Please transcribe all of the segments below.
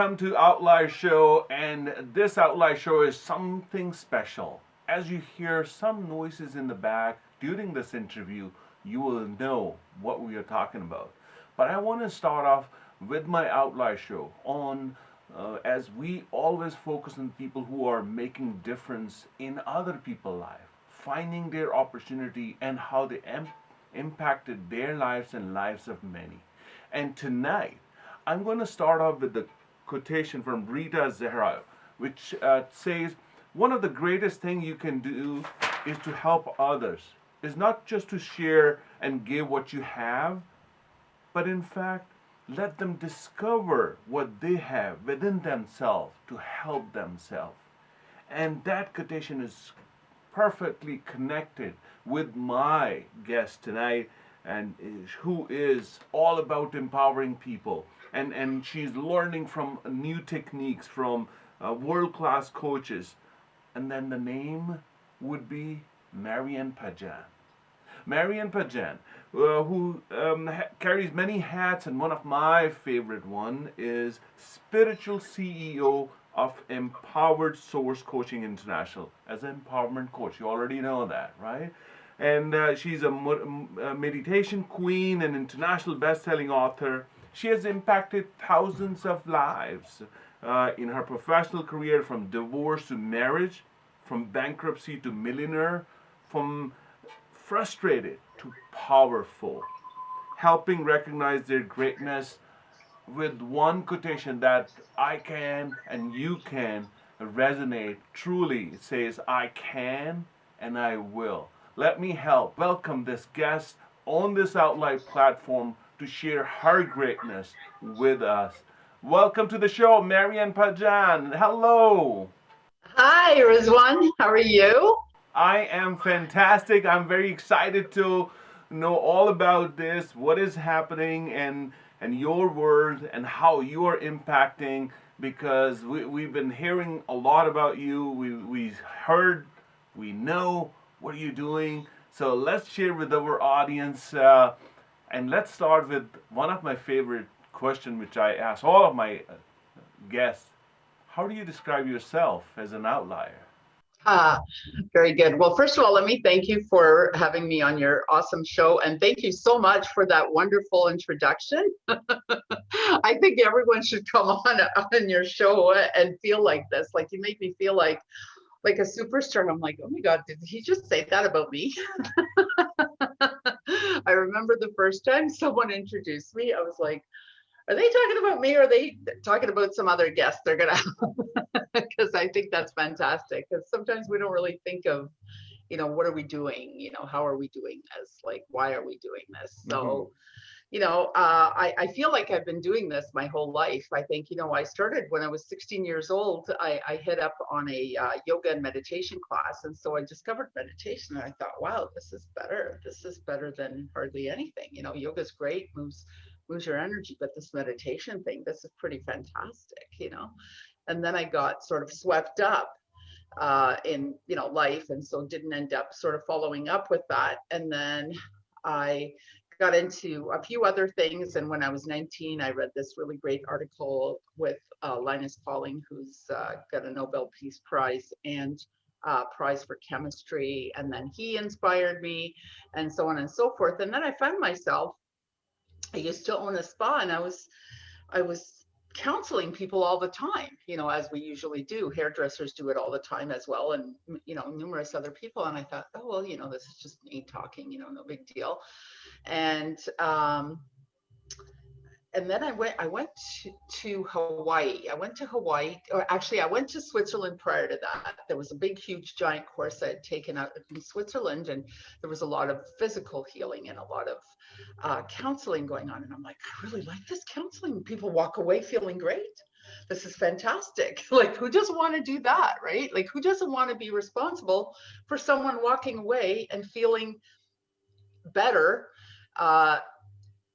Welcome to Outlier Show, and this Outlier Show is something special. As you hear some noises in the back during this interview, you will know what we are talking about. But I want to start off with my Outlier Show on as we always focus on people who are making difference in other people's life, finding their opportunity and how they impacted their lives and lives of many. And tonight, I'm going to start off with the quotation from Rita Zahra, which says, one of the greatest things you can do is to help others. Is not just to share and give what you have, but in fact, let them discover what they have within themselves to help themselves. And that quotation is perfectly connected with my guest tonight, and who is all about empowering people. And she's learning from new techniques from world-class coaches. And then the name would be Marianne Padjan. Marianne Padjan, who carries many hats, and one of my favorite one is spiritual CEO of Empowered Source Coaching International as an empowerment coach. You already know that, right? And she's a meditation queen and international best-selling author. She has impacted thousands of lives in her professional career, from divorce to marriage, from bankruptcy to millionaire, from frustrated to powerful, helping recognize their greatness with one quotation that I can and you can resonate truly. It says, I can and I will. Let me help welcome this guest on this Outlier platform to share her greatness with us. Welcome to the show, Marianne Padjan. Hello. Hi, Rizwan. How are you? I am fantastic. I'm very excited to know all about this, what is happening, and your world and how you are impacting, because we've been hearing a lot about you. We heard, we know what you're doing. So let's share with our audience. And let's start with one of my favorite questions, which I ask all of my guests. How do you describe yourself as an outlier? Ah, very good. Well, first of all, let me thank you for having me on your awesome show. And thank you so much for that wonderful introduction. I think everyone should come on your show and feel like this. Like, you make me feel like a superstar. I'm like, oh my God, did he just say that about me? I remember the first time someone introduced me, I was like, are they talking about me, or are they talking about some other guest they're gonna have? Because I think that's fantastic. Because sometimes we don't really think of, what are we doing? How are we doing this? Like, why are we doing this? Mm-hmm. So, I feel like I've been doing this my whole life. I think, I started when I was 16 years old. I hit up on a yoga and meditation class. And so I discovered meditation, and I thought, wow, this is better. This is better than hardly anything. Yoga's great, moves your energy, but this meditation thing, this is pretty fantastic. And then I got sort of swept up in, life. And so didn't end up sort of following up with that. And then I got into a few other things. And when I was 19, I read this really great article with Linus Pauling, who's got a Nobel Peace Prize and prize for chemistry. And then he inspired me, and so on and so forth. And then I found myself, I used to own a spa, and I was counseling people all the time, as we usually do. Hairdressers do it all the time as well, and numerous other people. And I thought, oh well, this is just me talking, no big deal. And and then I went to Hawaii. I went to Hawaii, or actually I went to Switzerland prior to that. There was a big, huge, giant course I had taken out in Switzerland, and there was a lot of physical healing and a lot of counseling going on. And I'm like, I really like this counseling. People walk away feeling great. This is fantastic. Like, who doesn't want to do that, right? Like, who doesn't want to be responsible for someone walking away and feeling better, uh,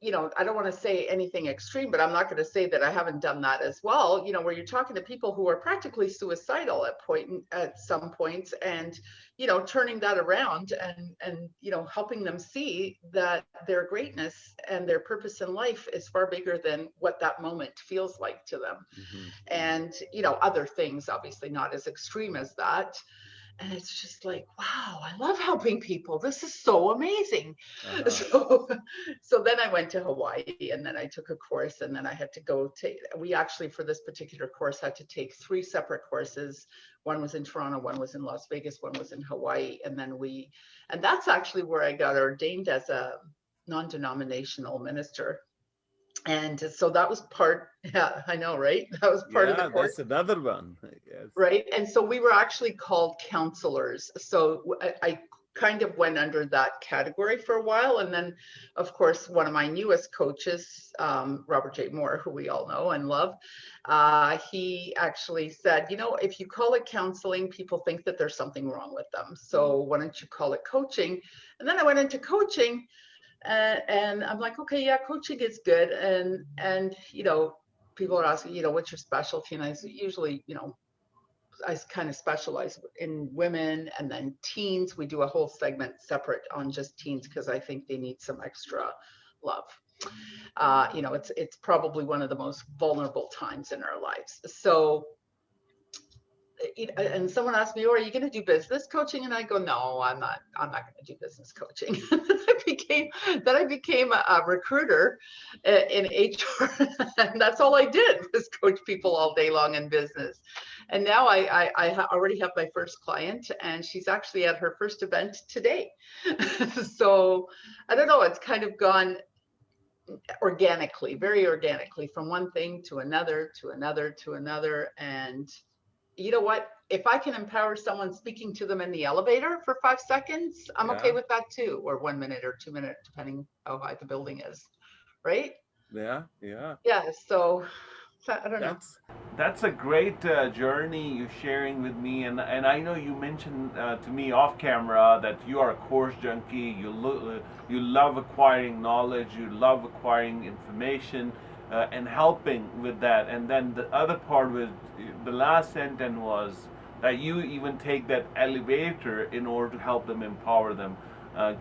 I don't want to say anything extreme, but I'm not going to say that I haven't done that as well, where you're talking to people who are practically suicidal at some points, and, turning that around and, helping them see that their greatness and their purpose in life is far bigger than what that moment feels like to them. Hmm. And, other things, obviously not as extreme as that. And it's just like, wow, I love helping people. This is so amazing. Uh-huh. So then I went to Hawaii, and then I took a course, and then I had to go take, we actually, for this particular course, had to take 3 separate courses. One was in Toronto, one was in Las Vegas, one was in Hawaii. And that's actually where I got ordained as a non-denominational minister. And so that was part, yeah, I know, right? That was part of the Yeah, course. that's another one. Yes. Right. And so we were actually called counselors. So I kind of went under that category for a while. And then, of course, one of my newest coaches, Robert J. Moore, who we all know and love, he actually said, if you call it counseling, people think that there's something wrong with them. So why don't you call it coaching? And then I went into coaching, and I'm like, okay, yeah, coaching is good. And people are asking, what's your specialty? And I usually, I kind of specialize in women and then teens. We do a whole segment separate on just teens because I think they need some extra love. It's probably one of the most vulnerable times in our lives. So, and someone asked me, "Oh, are you going to do business coaching?" And I go, "No, I'm not. I'm not going to do business coaching." Then I became a recruiter in HR, and that's all I did was coach people all day long in business. And now I already have my first client, and she's actually at her first event today. So I don't know. It's kind of gone organically, very organically, from one thing to another, to another, to another. And you know what? If I can empower someone speaking to them in the elevator for 5 seconds, I'm okay Yeah. with that too, or 1 minute or 2 minutes, depending how high the building is, right? Yeah. Yeah. Yeah. So I don't know. That's a great journey you're sharing with me, and I know you mentioned to me off camera that you are a course junkie. You love acquiring knowledge, you love acquiring information, and helping with that. And then the other part was the last sentence was that you even take that elevator in order to help them, empower them,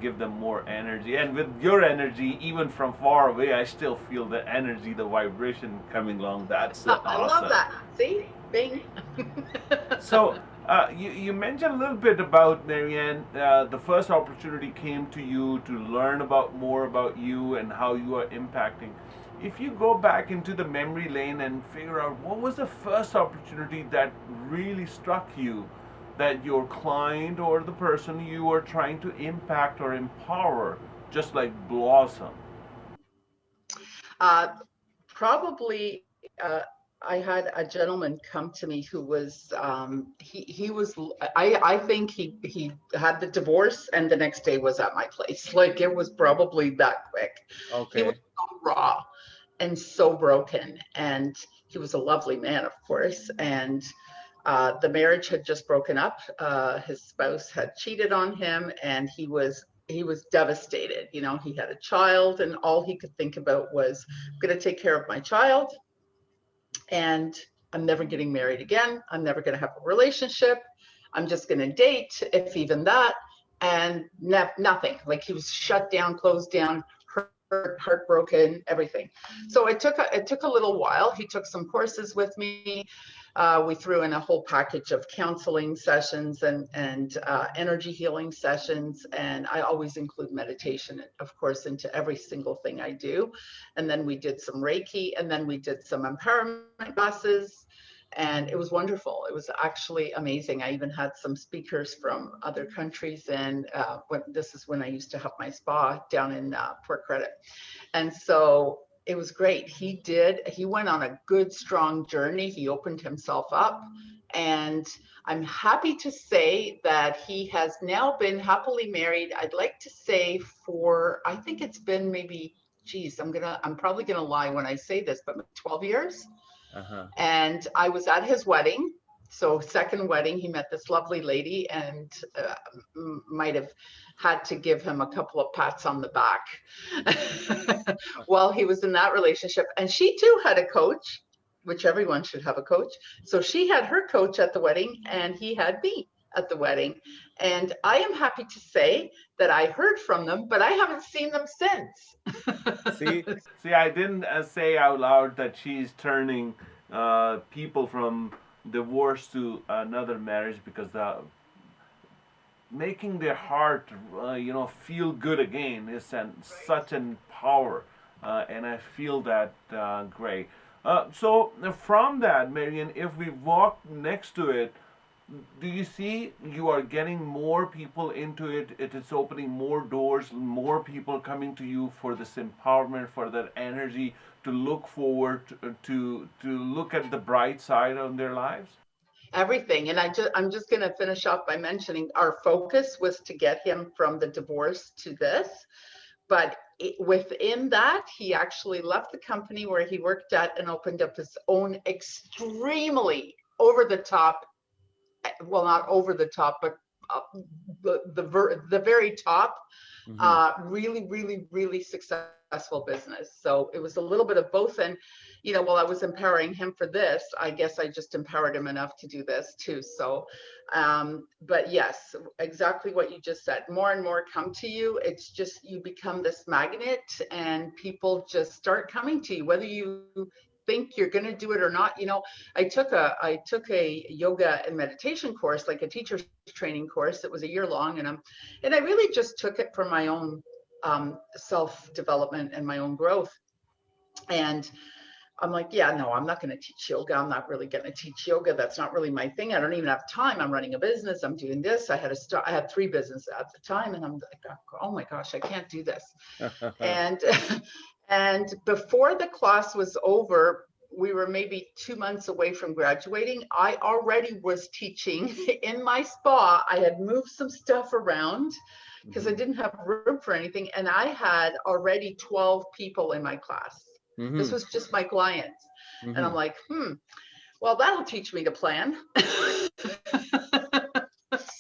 give them more energy. And with your energy, even from far away, I still feel the energy, the vibration coming along. That's I love awesome. that. See, bing. So you mentioned a little bit about Marianne. The first opportunity came to you to learn about more about you and how you are impacting. If you go back into the memory lane and figure out what was the first opportunity that really struck you, that your client or the person you are trying to impact or empower just like blossom. Probably I had a gentleman come to me who was he was I think he had the divorce and the next day was at my place. Like it was probably that quick. He was Okay. so raw and so broken, and he was a lovely man, of course. And the marriage had just broken up. His spouse had cheated on him, and he was devastated. He had a child, and all he could think about was, I'm going to take care of my child, and I'm never getting married again. I'm never going to have a relationship. I'm just going to date, if even that, and nothing. Like he was shut down, closed down, heartbroken, everything. So it took a little while. He took some courses with me. We threw in a whole package of counseling sessions and energy healing sessions, and I always include meditation, of course, into every single thing I do. And then we did some Reiki, and then we did some empowerment classes, and it was wonderful. It was actually amazing. I even had some speakers from other countries, and this is when I used to have my spa down in Port Credit. And so it was great. He went on a good, strong journey. He opened himself up. And I'm happy to say that he has now been happily married. I'd like to say I think it's been maybe, I'm probably gonna lie when I say this, but 12 years. Uh-huh. And I was at his wedding. So second wedding, he met this lovely lady and might have had to give him a couple of pats on the back while he was in that relationship. And she too had a coach, which everyone should have a coach. So she had her coach at the wedding and he had me at the wedding. And I am happy to say that I heard from them, but I haven't seen them since. See, I didn't say out loud that she's turning people from divorce to another marriage because making their heart, feel good again is such an power, and I feel that great. So from that, Marianne, if we walk next to it, do you see you are getting more people into it? It is opening more doors, more people coming to you for this empowerment, for that energy to look forward to look at the bright side of their lives? Everything. And I'm just going to finish off by mentioning our focus was to get him from the divorce to this. But within that, he actually left the company where he worked at and opened up his own extremely over the top, well, not over the top, but the very top, really, really, really successful business. So it was a little bit of both. And, while I was empowering him for this, I guess I just empowered him enough to do this too. So, but yes, exactly what you just said. More and more come to you. It's just, you become this magnet and people just start coming to you, whether you think you're going to do it or not. I took a yoga and meditation course, like a teacher's training course. It was a year long, and I really just took it for my own self-development and my own growth. And I'm like, yeah, no, I'm not going to teach yoga. I'm not really going to teach yoga. That's not really my thing. I don't even have time. I'm running a business. I'm doing this. I had 3 businesses at the time, and I'm like, oh my gosh, I can't do this. And and before the class was over, we were maybe 2 months away from graduating. I already was teaching in my spa. I had moved some stuff around because I didn't have room for anything. And I had already 12 people in my class. This was just my clients. And I'm like, well, that'll teach me to plan.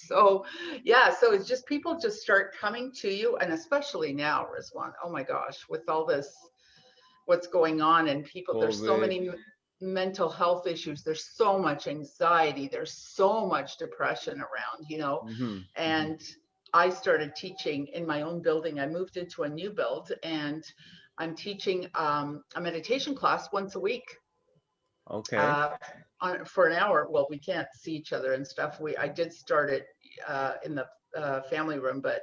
So yeah, so it's just people just start coming to you, and especially now, Rizwan, oh my gosh, with all this, what's going on, and people, there's so many mental health issues, there's so much anxiety, there's so much depression around, and I started teaching in my own building. I moved into a new build, and I'm teaching a meditation class once a week. Okay. For an hour. Well, we can't see each other and stuff. I did start it in the family room, but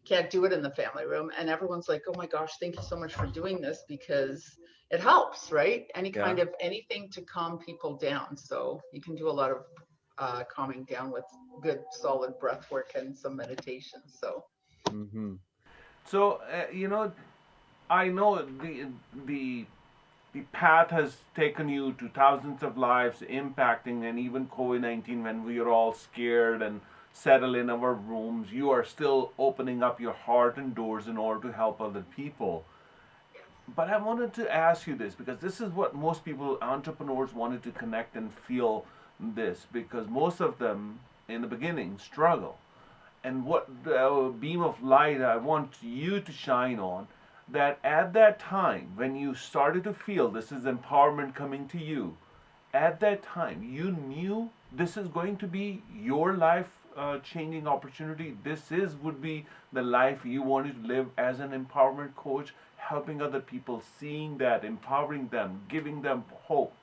can't do it in the family room. And everyone's like, oh my gosh, thank you so much for doing this, because it helps, right? Kind of anything to calm people down. So you can do a lot of calming down with good solid breath work and some meditation. So So I know the path has taken you to thousands of lives, impacting, and even COVID-19, when we are all scared and settle in our rooms, you are still opening up your heart and doors in order to help other people. But I wanted to ask you this, because this is what most people, entrepreneurs, wanted to connect and feel this, because most of them in the beginning struggle. And what beam of light I want you to shine on, that at that time when you started to feel this is empowerment coming to you, at that time you knew this is going to be your life changing opportunity. This would be the life you wanted to live as an empowerment coach, helping other people, seeing that, empowering them, giving them hope.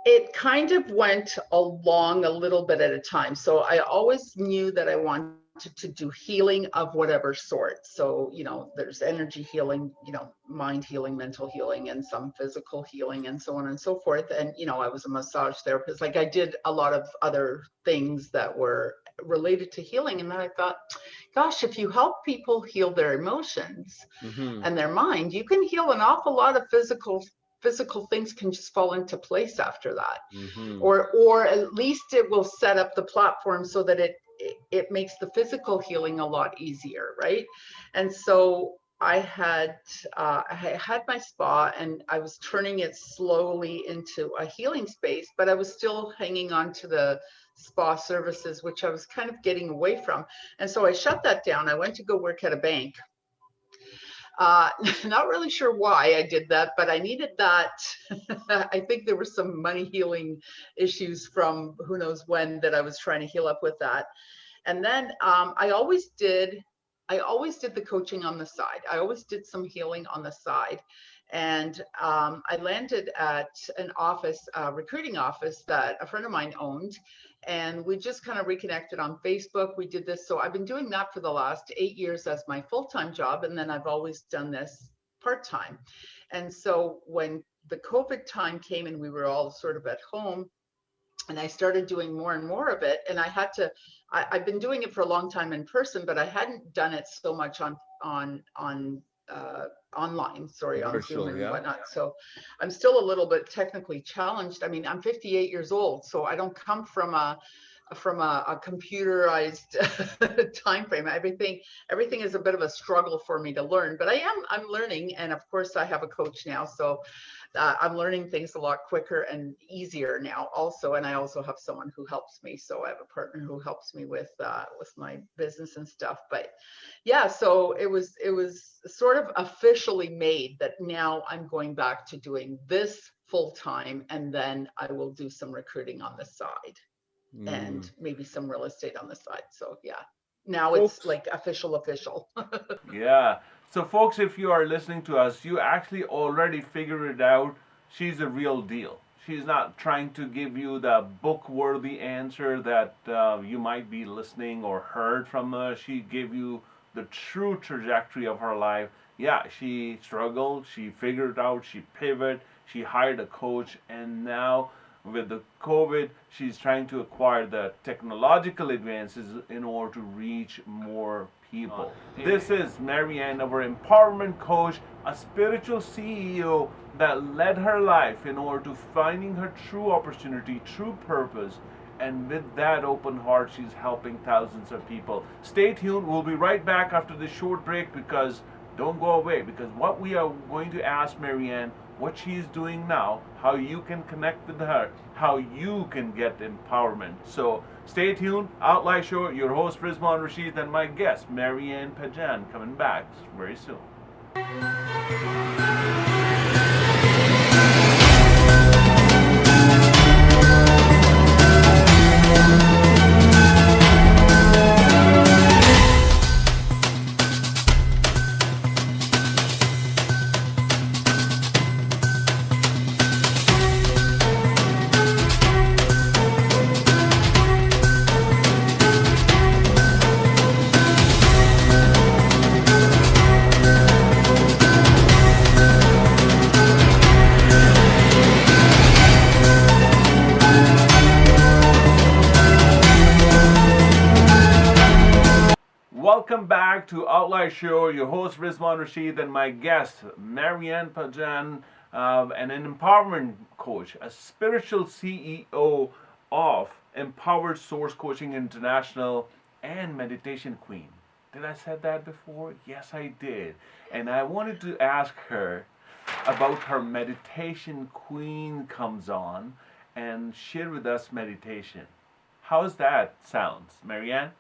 It kind of went along a little bit at a time. So I always knew that I wanted to do healing of whatever sort. So, there's energy healing, mind healing, mental healing, and some physical healing, and so on and so forth. And, I was a massage therapist. Like, I did a lot of other things that were related to healing. And then I thought, gosh, if you help people heal their emotions and their mind, you can heal an awful lot of physical things can just fall into place after that. Or at least it will set up the platform so that it makes the physical healing a lot easier, right? And so I had my spa, and I was turning it slowly into a healing space, but I was still hanging on to the spa services, which I was kind of getting away from. And so I shut that down. I went to go work at a bank. Uh, Not really sure why I did that, but I needed that. I think there were some money healing issues from who knows when that I was trying to heal up with that. And then I always did the coaching on the side. I always did some healing on the side. And I landed at an office, a recruiting office that a friend of mine owned. And we just kind of reconnected on Facebook. We did this. So I've been doing that for the last 8 years as my full-time job. And then I've always done this part-time. And so when the COVID time came and we were all sort of at home, and I started doing more and more of it, and I've been doing it for a long time in person, but I hadn't done it so much online, sorry, on Zoom Virtual, and yeah. whatnot. So I'm still a little bit technically challenged. I mean, I'm 58 years old, so I don't come from a computerized time frame. Everything is a bit of a struggle for me to learn, but I'm learning. And of course I have a coach now, so I'm learning things a lot quicker and easier now also. And I also have someone who helps me, so I have a partner who helps me with my business and stuff. But yeah, so it was sort of officially made that now I'm going back to doing this full time, and then I will do some recruiting on the side and maybe some real estate on the side. So yeah, now it's Folks, like official. Yeah. So, folks, if you are listening to us, you actually already figured it out. She's a real deal. She's not trying to give you the book worthy answer that you might be listening or heard from her. She gave you the true trajectory of her life. Yeah, she struggled, she figured it out, she pivoted, she hired a coach, and now with the COVID, she's trying to acquire the technological advances in order to reach more people. This is Marianne, our empowerment coach, a spiritual CEO that led her life in order to finding her true opportunity, true purpose, and with that open heart, she's helping thousands of people. Stay tuned. We'll be right back after this short break, because don't go away, because what we are going to ask Marianne, what she's doing now, how you can connect with her, how you can get empowerment. So stay tuned. Outlier Show, your host Rizwan, Rashid, and my guest Marianne Padjan, coming back very soon. Welcome back to Outlier Show. Your host Rizwan Rashid and my guest Marianne Padjan, an empowerment coach, a spiritual CEO of Empowered Source Coaching International, and meditation queen. Did I say that before? Yes, I did. And I wanted to ask her about her meditation queen comes on and share with us meditation. How's that sounds, Marianne?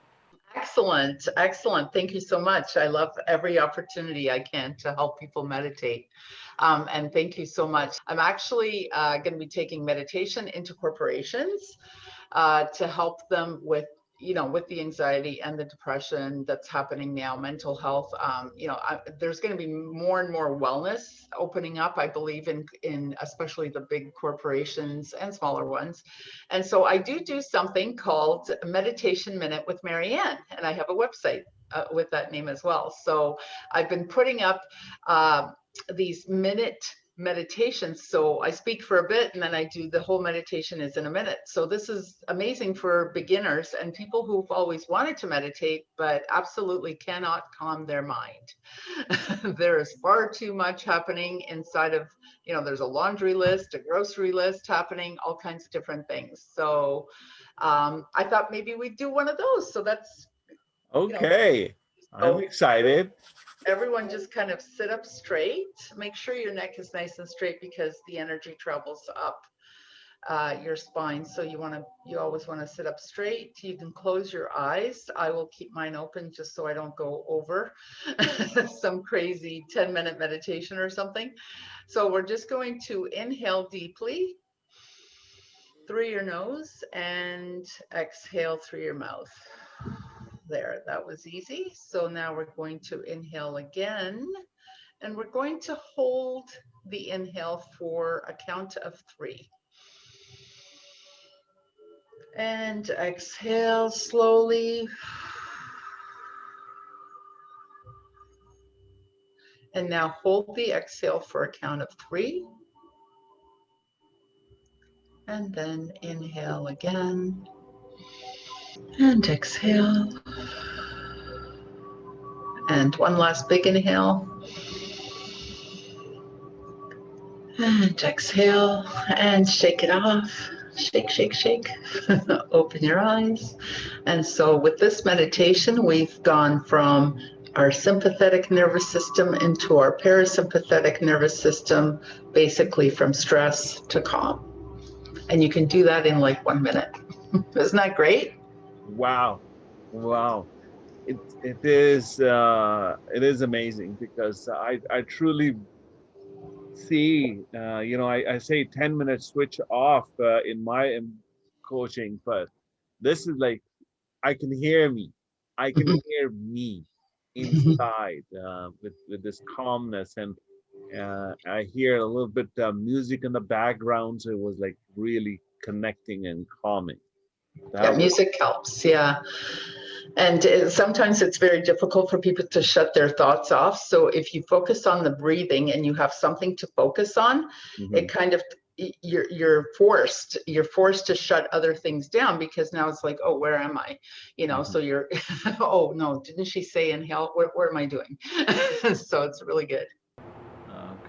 Excellent, excellent. Thank you so much. I love every opportunity I can to help people meditate. And thank you so much. I'm actually going to be taking meditation into corporations to help them with, with the anxiety and the depression that's happening now, mental health. There's going to be more and more wellness opening up, I believe, in especially the big corporations and smaller ones. And so I do something called Meditation Minute with Marianne, and I have a website with that name as well. So I've been putting up these minute meditations. So I speak for a bit and then I do the whole meditation is in a minute. So this is amazing for beginners and people who've always wanted to meditate, but absolutely cannot calm their mind. There is far too much happening inside of, there's a laundry list, a grocery list happening, all kinds of different things. So I thought maybe we'd do one of those. So that's okay. I'm so excited. Everyone just kind of sit up straight. Make sure your neck is nice and straight because the energy travels up your spine. So you always want to sit up straight. You can close your eyes. I will keep mine open just so I don't go over some crazy 10-minute meditation or something. So we're just going to inhale deeply through your nose and exhale through your mouth. There, that was easy. So now we're going to inhale again, and we're going to hold the inhale for a count of 3. And exhale slowly. And now hold the exhale for a count of 3. And then inhale again. And exhale. And one last big inhale. And exhale. And shake it off. Shake, shake, shake. Open your eyes. And so with this meditation, we've gone from our sympathetic nervous system into our parasympathetic nervous system, basically from stress to calm. And you can do that in like 1 minute. Isn't that great? Wow. Wow. It is amazing because I truly see, I say 10 minutes switch off in my coaching, but this is like, I can hear me. I can hear me inside with this calmness, and I hear a little bit music in the background, so it was like really connecting and calming. Yeah, That was music helps. Yeah. And sometimes it's very difficult for people to shut their thoughts off. So if you focus on the breathing and you have something to focus on, it kind of you're forced to shut other things down, because now it's like, oh, where am I? So you're oh no, didn't she say inhale? What am I doing? So it's really good.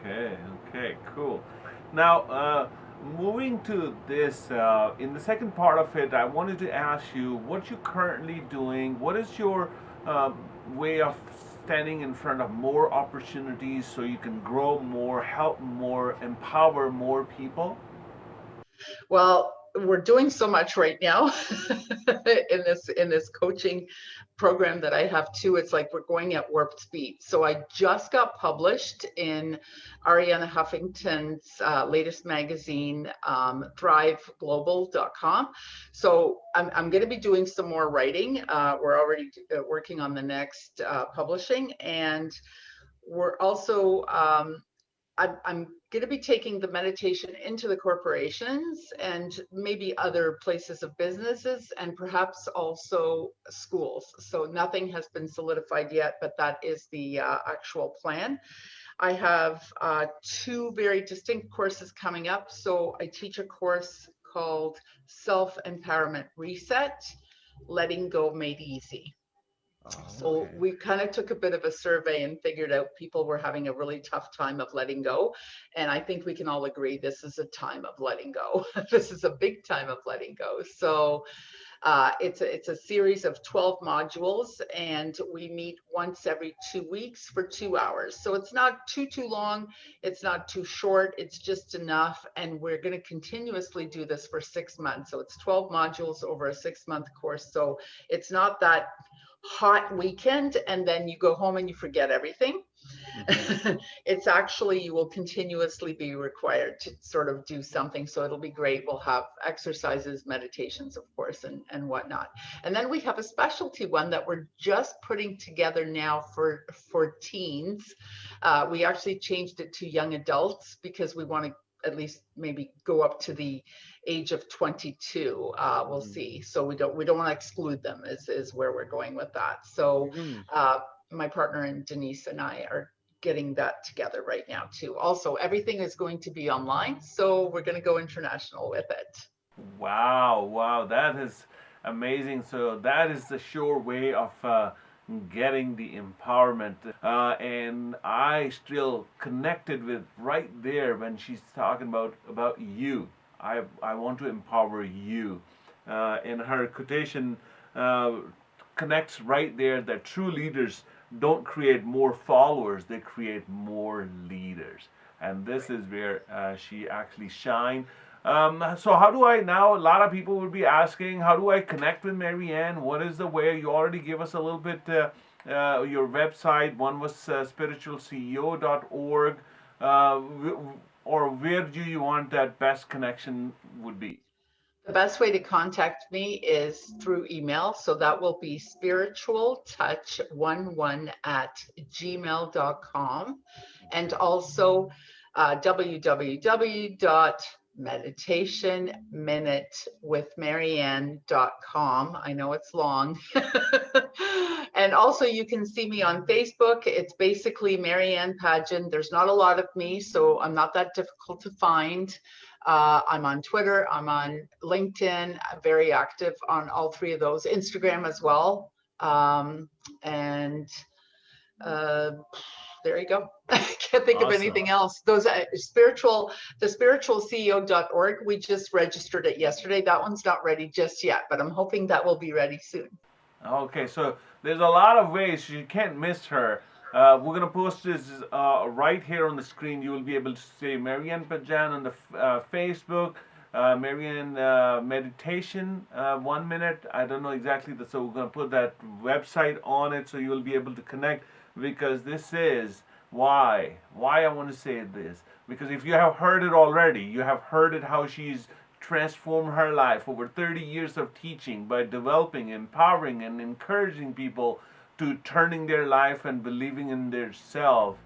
Okay, cool. Now, moving to this, in the second part of it, I wanted to ask you what you're currently doing. What is your uh, way of standing in front of more opportunities so you can grow more, help more, empower more people? Well, we're doing so much right now in this coaching program that I have too. It's like we're going at warp speed. So I just got published in Ariana Huffington's latest magazine, thriveglobal.com. So I'm going to be doing some more writing. We're already working on the next publishing, and we're also I'm going to be taking the meditation into the corporations and maybe other places of businesses, and perhaps also schools. So nothing has been solidified yet, but that is the actual plan. I have 2 very distinct courses coming up. So I teach a course called Self-Empowerment Reset, Letting Go Made Easy. So okay. we kind of took a bit of a survey and figured out people were having a really tough time of letting go. And I think we can all agree this is a time of letting go. This is a big time of letting go. So it's a series of 12 modules, and we meet once every 2 weeks for 2 hours. So it's not too long. It's not too short. It's just enough. And we're going to continuously do this for 6 months. So it's 12 modules over a 6-month course. So it's not that hot weekend and then you go home and you forget everything. It's actually, you will continuously be required to sort of do something. So it'll be great. We'll have exercises, meditations, of course, and whatnot. And then we have a specialty one that we're just putting together now for teens. We actually changed it to young adults because we want to at least maybe go up to the age of 22. We'll see. So we don't want to exclude them is where we're going with that. So my partner and Denise and I are getting that together right now too. Also, everything is going to be online, so we're going to go international with it. Wow, that is amazing. So that is the sure way of getting the empowerment. And I still connected with right there when she's talking about you. I want to empower you. And her quotation connects right there that true leaders don't create more followers, they create more leaders. And this is where she actually shines. So how do I now, a lot of people would be asking, how do I connect with Marianne? What is the way? You already gave us a little bit your website. One was spiritualceo.org. Or where do you want that best connection would be? The best way to contact me is through email. So that will be spiritualtouch11@gmail.com, and also www.meditationminutewithmarianne.com. I know it's long. And also you can see me on Facebook. It's basically Marianne Padjan. There's not a lot of me, so I'm not that difficult to find. I'm on Twitter, I'm on LinkedIn, I'm very active on all three of those, Instagram as well. There you go. I can't think of anything else. Those the spiritualceo.org, we just registered it yesterday. That one's not ready just yet, but I'm hoping that will be ready soon. Okay, so there's a lot of ways. You can't miss her. We're going to post this right here on the screen. You will be able to see Marianne Padjan on the Facebook, Marianne Meditation, 1 minute. I don't know exactly, so we're going to put that website on it so you will be able to connect, because this is why I want to say this. Because if you have heard it already, you have heard it how she's transformed her life over 30 years of teaching by developing, empowering, and encouraging people to turning their life and believing in their self.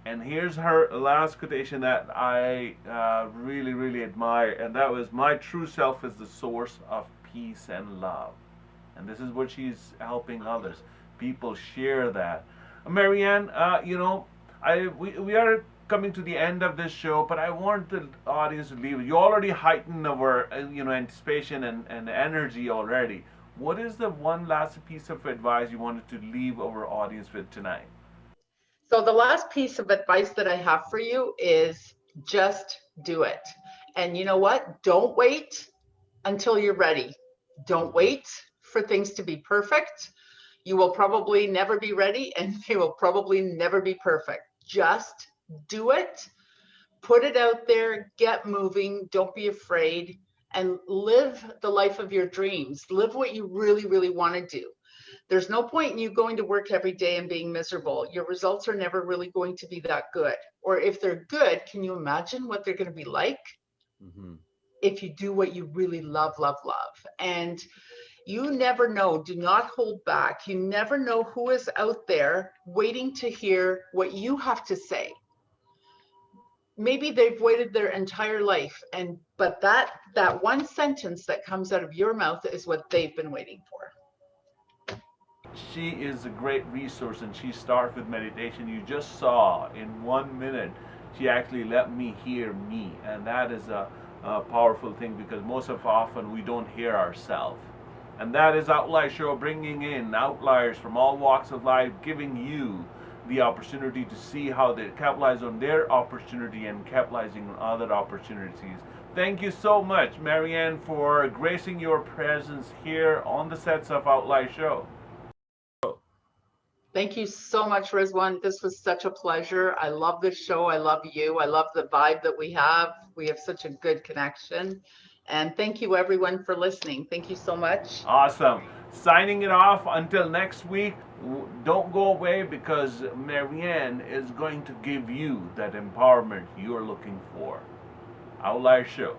And here's her last quotation that I really, really admire, and that was, "My true self is the source of peace and love." And this is what she's helping others. People share that. Marianne, we are coming to the end of this show, but I want the audience to leave. You already heightened our anticipation and energy already. What is the one last piece of advice you wanted to leave our audience with tonight? So the last piece of advice that I have for you is just do it. And you know what? Don't wait until you're ready. Don't wait for things to be perfect. You will probably never be ready, and they will probably never be perfect. Just do it. Put it out there. Get moving. Don't be afraid. And live the life of your dreams. Live what you really, really want to do. There's no point in you going to work every day and being miserable. Your results are never really going to be that good. Or if they're good, can you imagine what they're going to be like? If you do what you really love, love, love. And you never know. Do not hold back. You never know who is out there waiting to hear what you have to say. Maybe they've waited their entire life, but that one sentence that comes out of your mouth is what they've been waiting for. She is a great resource, and she starts with meditation. You just saw in 1 minute, she actually let me hear me, and that is a powerful thing, because most of often we don't hear ourselves. And that is Outlier Show, bringing in outliers from all walks of life, giving you the opportunity to see how they capitalize on their opportunity and capitalizing on other opportunities. Thank you so much, Marianne, for gracing your presence here on the sets of Outlier Show. Thank you so much, Rizwan. This was such a pleasure. I love this show. I love you. I love the vibe that we have. We have such a good connection. And thank you, everyone, for listening. Thank you so much. Awesome. Signing it off until next week. Don't go away, because Marianne is going to give you that empowerment you're looking for. Outlier Show.